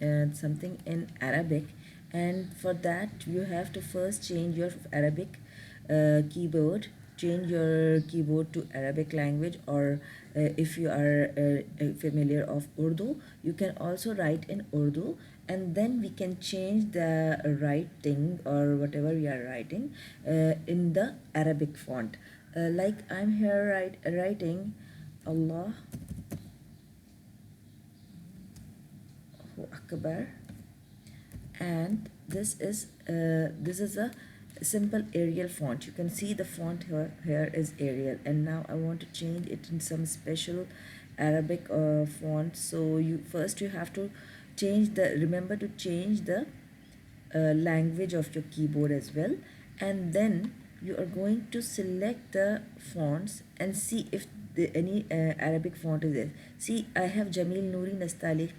something in Arabic, and for that you have to first change your Arabic keyboard, change your keyboard to Arabic language, or if you are familiar of Urdu, you can also write in Urdu, and then we can change the writing or whatever we are writing in the Arabic font. Like I'm here writing Allah Akbar, and this is a simple Arial font. You can see the font here is Arial, and now I want to change it in some special Arabic font. So you have to remember to change the language of your keyboard as well, and then you are going to select the fonts and see if any Arabic font is there. See, I have Jamil Noori Nastali,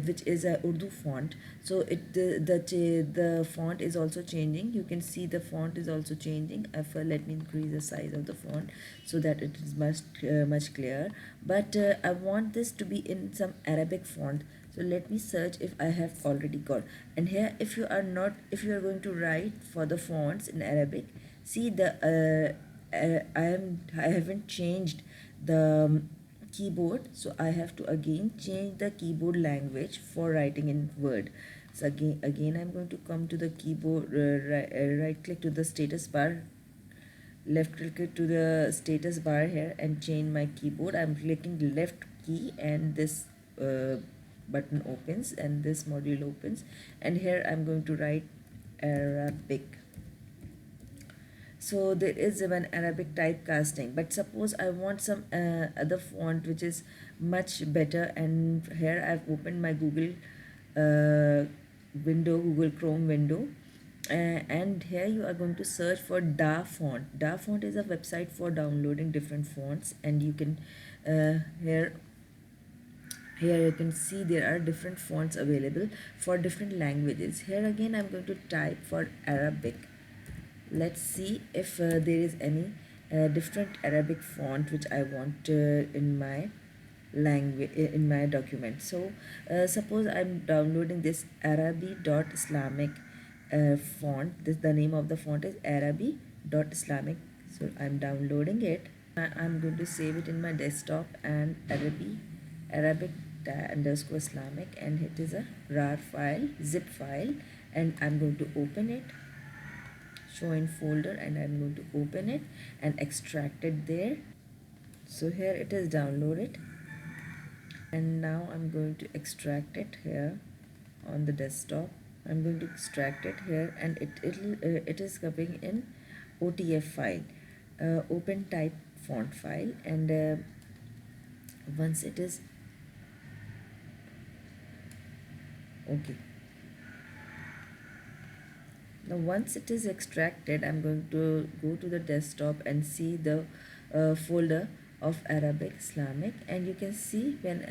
which is a Urdu font. So the font is also changing. You can see the font is also changing. Let me increase the size of the font so that it is much clearer. But I want this to be in some Arabic font. So let me search if I have already got. And here, if you are going to write for the fonts in Arabic, see I haven't changed the keyboard, so I have to again change the keyboard language for writing in Word. So again I'm going to come to the keyboard, right click to the status bar, left click to the status bar here and change my keyboard. I'm clicking the left key, and this button opens and this module opens, and here I'm going to write Arabic. So there is an Arabic typecasting, but suppose I want some other font which is much better, and here I've opened my Google Google Chrome window, and here you are going to search for Da Font. Da Font is a website for downloading different fonts, and you can here you can see there are different fonts available for different languages. Here again I'm going to type for Arabic. Let's see if there is any different Arabic font which I want in my language, in my document. So suppose I'm downloading this Arabi.Islamic font. The name of the font is Arabi.Islamic. So I'm downloading it. I'm going to save it in my desktop, and Arabic underscore Islamic, and it is a RAR file, zip file, and I'm going to open it, show in folder, and I'm going to open it and extract it there. So here it is downloaded, and now I'm going to extract it here on the desktop. I'm going to extract it here, and it is coming in OTF file, open type font file, and once it is okay. Now once it is extracted, I'm going to go to the desktop and see the folder of Arabic Islamic, and you can see when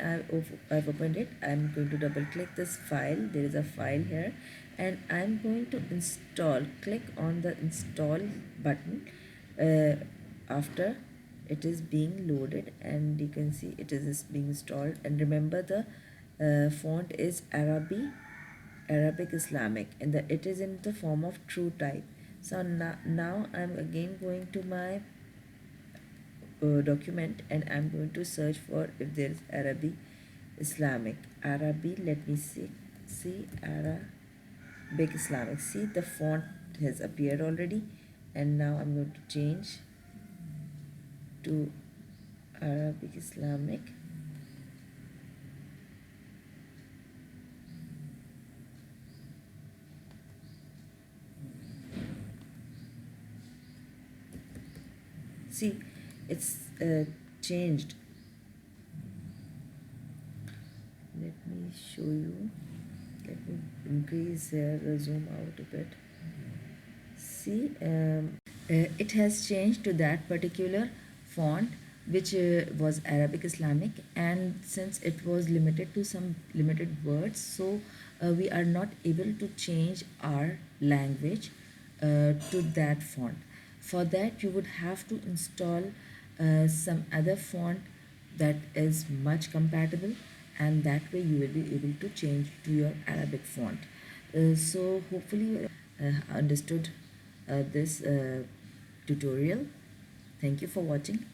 I've opened it, I'm going to double click this file. There is a file here, and I'm going to install. Click on the install button after it is being loaded, and you can see it is being installed. And remember, the font is Arabic Islamic, and it is in the form of true type. So now I'm again going to my document, and I'm going to search for if there is Arabic Islamic. Let me see Arabic Islamic. See, the font has appeared already, and now I'm going to change to Arabic Islamic. See, it's changed. Let me show you. Let me increase the zoom out a bit. See, it has changed to that particular font, which was Arabic Islamic, and since it was limited to some limited words, so we are not able to change our language to that font. For that, you would have to install some other font that is much compatible, and that way you will be able to change to your Arabic font. So hopefully you understood this tutorial. Thank you for watching.